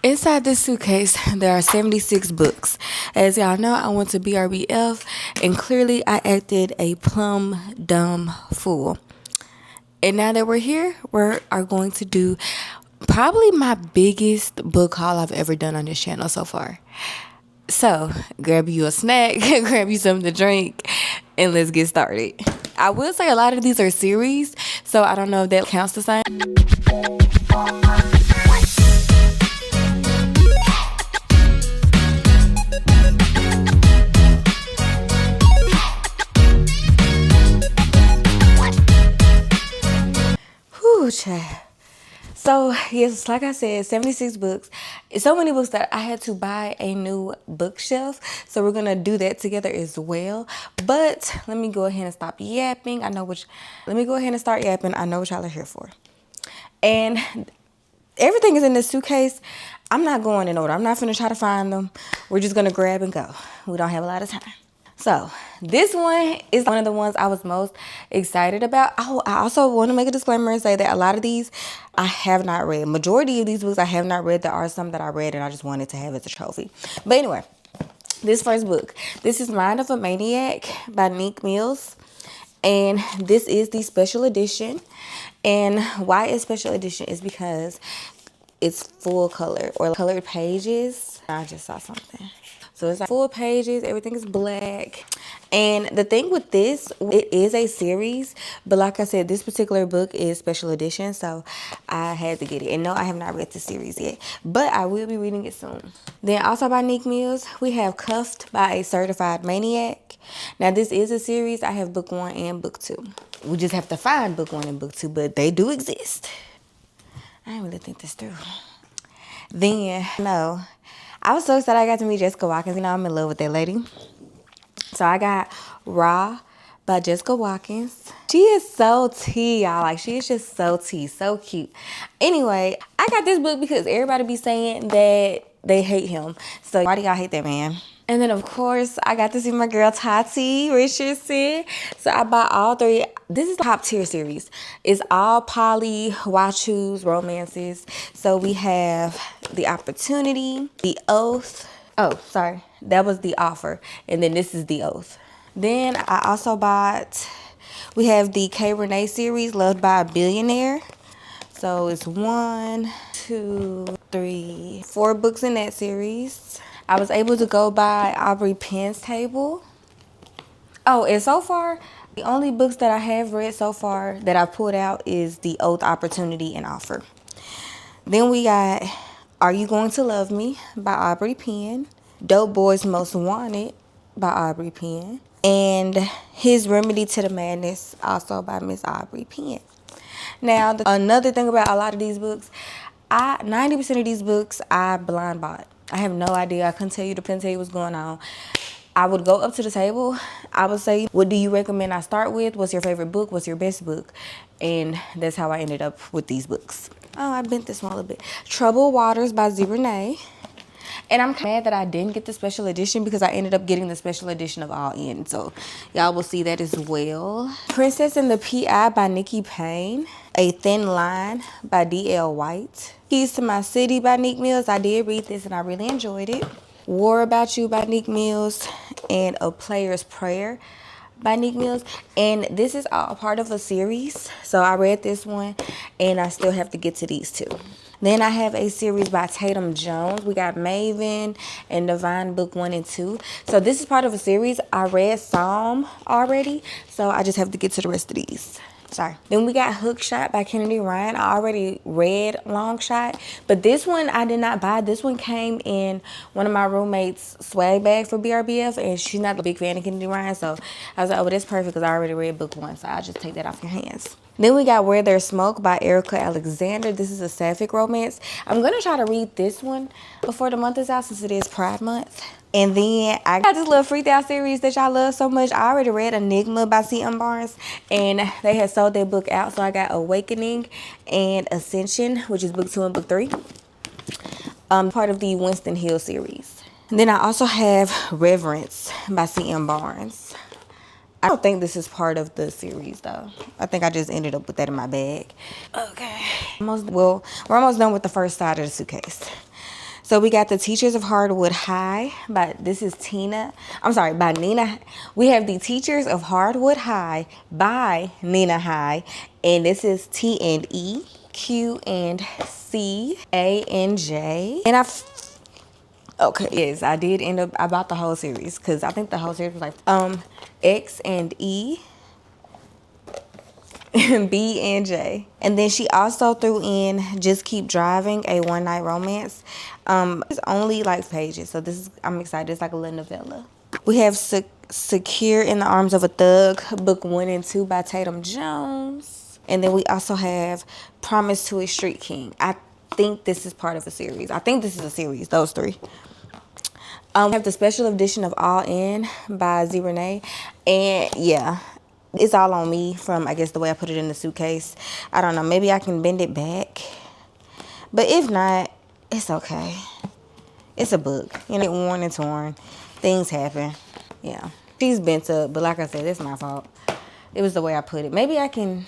Inside this suitcase, there are 76 books. As y'all know, I went to BRBF and clearly I acted a plumb dumb fool. And now that we're here, we are going to do probably my biggest book haul I've ever done on this channel so far. So, grab you a snack, grab you something to drink, and let's get started. I will say a lot of these are series, so I don't know if that counts the same. Whew, child. So, yes, like I said, 76 books. It's so many books that I had to buy a new bookshelf. So we're going to do that together as well. But let me go ahead and stop yapping. Let me go ahead and start yapping. I know what y'all are here for. And everything is in this suitcase. I'm not going in order. I'm not finna try to find them. We're just going to grab and go. We don't have a lot of time. So this one is one of the ones I was most excited about. Oh, I also want to make a disclaimer and say that a lot of these I have not read. Majority of these books I have not read. There are some that I read and I just wanted to have as a trophy. But anyway, this first book. This is Mind of a Maniac by Nick Mills. And this is the special edition. And why it's special edition is because it's full color or colored pages. I just saw something. So it's like full pages, everything is black. And the thing with this, it is a series, but like I said, this particular book is special edition, so I had to get it. And no, I have not read the series yet, but I will be reading it soon. Then also by Nick Mills, we have Cuffed by a Certified Maniac. Now this is a series. I have book 1 and book 2. We just have to find book 1 and book 2, but they do exist. I didn't really think this through. Then, no. I was so excited I got to meet Jessica Watkins. You know, I'm in love with that lady. So I got Raw by Jessica Watkins. She is so tea, y'all. Like, she is just so tea, so cute. Anyway, I got this book because everybody be saying that they hate him. So why do y'all hate that man? And then, of course, I got to see my girl Tati Richardson. So I bought all 3. This is the top tier series. It's all poly, Wachu's, romances. So we have The Opportunity, The Oath. Oh, sorry. That was The Offer. And then this is The Oath. Then I also bought, we have the K. Renee series, Loved by a Billionaire. So it's 1, 2, 3, 4 books in that series. I was able to go by Aubrey Penn's table. Oh, and so far, the only books that I have read so far that I pulled out is The Oath, Opportunity, and Offer. Then we got Are You Going to Love Me by Aubrey Penn. Dope Boys Most Wanted by Aubrey Penn. And His Remedy to the Madness, also by Miss Aubrey Penn. Now, another thing about a lot of these books, 90% of these books I blind bought. I have no idea. I couldn't tell you what's going on. I would go up to the table. I would say, what do you recommend I start with? What's your favorite book? What's your best book? And that's how I ended up with these books. Oh, I bent this one a little bit. Troubled Waters by Z. Renee. And I'm mad that I didn't get the special edition because I ended up getting the special edition of All In. So y'all will see that as well. Princess and the P.I. by Nikki Payne. A Thin Line by D.L. White. Keys to My City by Nick Mills. I did read this and I really enjoyed it. War About You by Nick Mills. And A Player's Prayer by Nick Mills. And this is all part of a series. So I read this one and I still have to get to these 2. Then I have a series by Tatum Jones. We got Maven and Divine Book 1 and 2. So this is part of a series. I read Psalm already, so I just have to get to the rest of these. Sorry. Then we got Hook Shot by Kennedy Ryan. I already read Long Shot, but this one I did not buy. This one came in one of my roommates' swag bag for BRBF, and she's not a big fan of Kennedy Ryan, so I was like, oh, that's perfect because I already read book 1, so I'll just take that off your hands. Then we got Where There's Smoke by Erica Alexander. This is a sapphic romance. I'm going to try to read this one before the month is out since it is Pride Month. And then I got this little freaked out series that y'all love so much. I already read Enigma by C.M. Barnes, and they had sold their book out. So I got Awakening and Ascension, which is book 2 and book 3. Part of the Winston Hill series. And then I also have Reverence by C.M. Barnes. I don't think this is part of the series though. I think I just ended up with that in my bag. Okay. We're almost done with the first side of the suitcase. So we got The Teachers of Hardwood High this is Tina. I'm sorry, by Nina. We have The Teachers of Hardwood High by Nina High, and this is T and E, Q and C, A and J. And okay, yes, I did end up. I bought the whole series because I think the whole series was like X and E. B and J. And then she also threw in Just Keep Driving, a one night romance. It's only like pages, so I'm excited. It's like a little novella. We have Secure in the Arms of a Thug, book 1 and 2 by Tatum Jones. And then we also have Promise to a Street King. I think this is part of a series. I think this is a series, those three. We have the special edition of All In by Z Renee. And yeah, it's all on me from, I guess, the way I put it in the suitcase. I don't know. Maybe I can bend it back. But if not, it's okay. It's a book. You know, worn and torn. Things happen. Yeah. She's bent up, but like I said, it's my fault. It was the way I put it. Maybe I'm going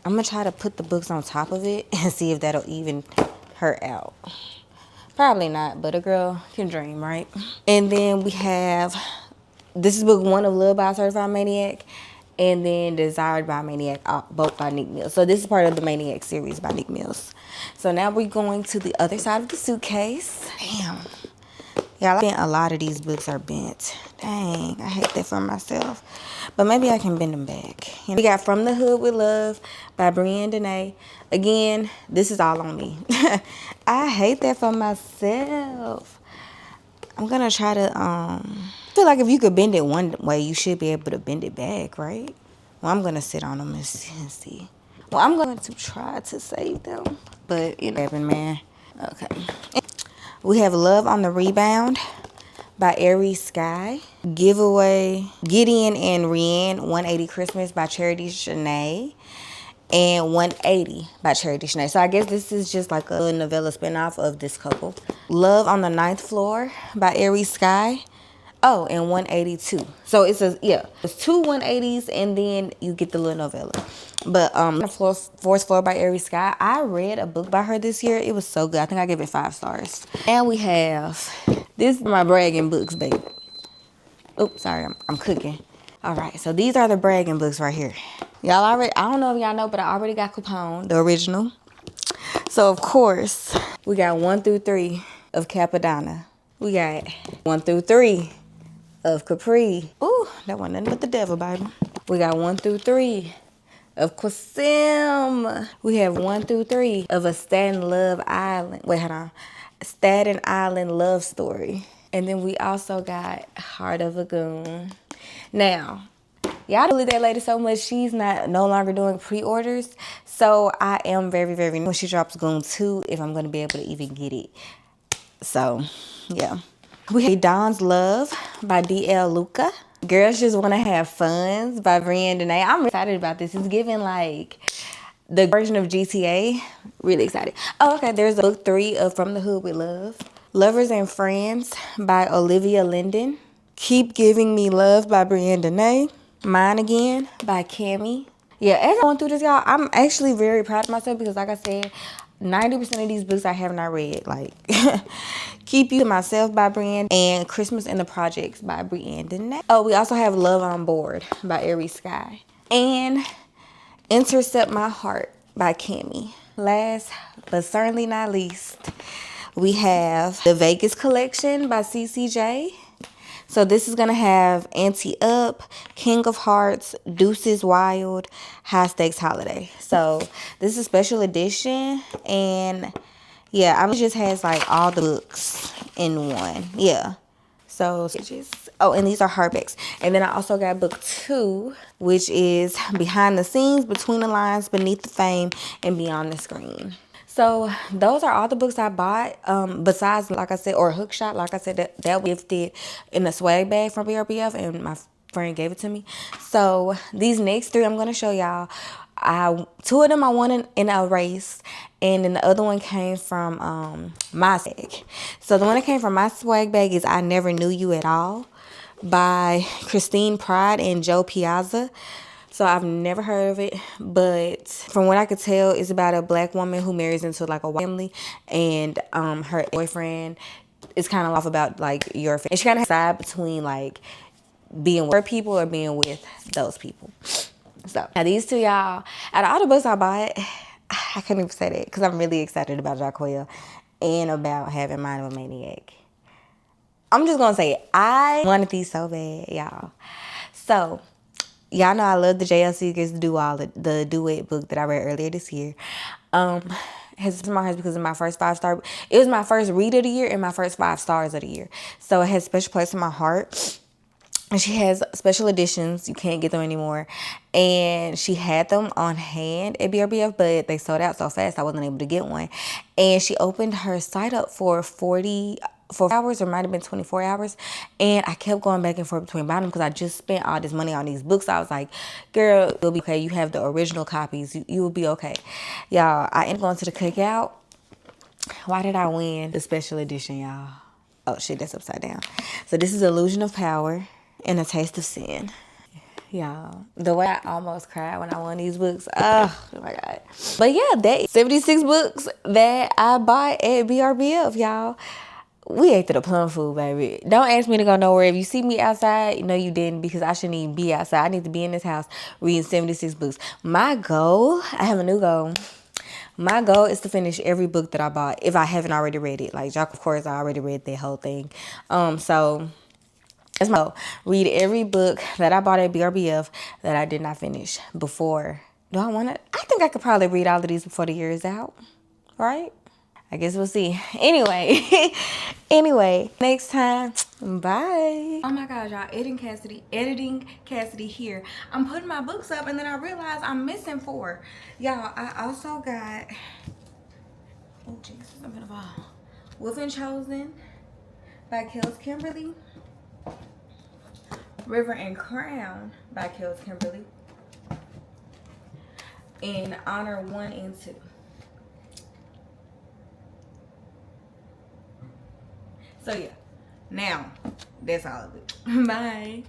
to try to put the books on top of it and see if that'll even her out. Probably not, but a girl can dream, right? And then we have, this is book 1 of Love by a Certified Maniac, and then Desired by a Maniac, both by Nick Mills. So this is part of the Maniac series by Nick Mills. So now we're going to the other side of the suitcase. Damn. Yeah, a lot of these books are bent. Dang, I hate that for myself. But maybe I can bend them back. We got From the Hood with Love by Brienne Dene. Again, this is all on me. I hate that for myself. I'm going to try to, I feel like if you could bend it one way, you should be able to bend it back, right? Well, I'm going to sit on them and see. Well, I'm going to try to save them. But, you know, man. Okay. We have Love on the Rebound by Aries Sky. Giveaway, Gideon and Rianne, 180 Christmas by Charity Shanae. And 180 by Charity Shanae. So I guess this is just like a novella spinoff of this couple. Love on the Ninth Floor by Aries Sky. Oh, and 182. So it's two 180s and then you get the little novella. But Fourth Floor by Aries Sky. I read a book by her this year. It was so good. I think I gave it 5 stars. And we have, this is my bragging books, baby. Oops, sorry, I'm cooking. All right, so these are the bragging books right here. Y'all already, I don't know if y'all know, but I already got Capone, the original. So, of course, we got 1 through 3 of Capadonna. We got 1 through 3 of Capri. Ooh, that wasn't nothing but the devil, baby. We got 1 through 3 of Qasim. We have 1 through 3 of A Staten Island. Wait, hold on. Staten Island Love Story. And then we also got Heart of a Goon. Now, y'all believe that lady so much, she's no longer doing pre-orders. So I am very, very, when she drops Goon 2, if I'm going to be able to even get it. So, yeah. We have Dawn's Love by D.L. Luca. Girls Just Want to Have Fun by Brienne Dene. I'm excited about this. It's giving like the version of GTA. Really excited. Oh, okay. There's a book 3 of From the Hood with Love. Lovers and Friends by Olivia Linden. Keep Giving Me Love by Brienne Dene. Mine Again by Cammie. Yeah, as I'm going through this, y'all, I'm actually very proud of myself because, like I said, 90% of these books I have not read. Like, Keep You to Myself by Brienne and Christmas in the Projects by Brienne Dene. Oh, we also have Love on Board by Aries Sky. And Intercept My Heart by Cammie. Last, but certainly not least, we have The Vegas Collection by CCJ. So this is going to have Ante Up, King of Hearts, Deuces Wild, High Stakes Holiday. So this is a special edition. And yeah, it just has like all the books in one. Yeah. So, and these are hardbacks. And then I also got book 2, which is Behind the Scenes, Between the Lines, Beneath the Fame, and Beyond the Screen. So those are all the books I bought. Besides, like I said, or Hookshot, like I said, that was gifted in a swag bag from BRBF, and my friend gave it to me. So these next 3 I'm going to show y'all. 2 of them I won in a race, and then the other one came from my swag. So the one that came from my swag bag is I Never Knew You at All by Christine Pride and Joe Piazza. So I've never heard of it, but from what I could tell, it's about a black woman who marries into like a white family, and her boyfriend is kind of off about like your family. And she kind of decide between like being with her people or being with those people. So now these two, y'all, out of all the books I bought, I couldn't even say that because I'm really excited about Jaquel and about having Mind of a Maniac. I'm just gonna say I wanted these so bad, y'all. So y'all know I love the JLC gets to do all the duet book that I read earlier this year. Has my heart because of my first 5-star. It was my first read of the year and my first 5 stars of the year. So it has a special place in my heart. And she has special editions. You can't get them anymore. And she had them on hand at BRBF, but they sold out so fast I wasn't able to get one. And she opened her site up for 40 hours, or might have been 24 hours. And I kept going back and forth between buying them because I just spent all this money on these books. I was like, girl, you'll be okay. You have the original copies. You will be okay. Y'all, I ended up going to the cookout. Why did I win the special edition, y'all? Oh, shit, that's upside down. So this is Illusion of Power and A Taste of Sin. Y'all, the way I almost cried when I won these books. Oh my God. But yeah, that 76 books that I bought at BRBF, y'all. We ate to the plum food, baby. Don't ask me to go nowhere. If you see me outside, no, you didn't, because I shouldn't even be outside. I need to be in this house reading 76 books. My goal, I have a new goal. My goal is to finish every book that I bought if I haven't already read it. Like Jock, of course, I already read the whole thing. So that's my goal. Read every book that I bought at BRBF that I did not finish before. Do I want to? I think I could probably read all of these before the year is out. Right? I guess we'll see. Anyway, next time, bye. Oh my gosh, y'all, editing Cassidy here. I'm putting my books up and then I realized I'm missing 4. Y'all, I also got, oh Jesus, I'm gonna fall. Wolf and Chosen by Kels Kimberly. River and Crown by Kels Kimberly. And Honor 1 and 2. So yeah, now that's all of it. Bye.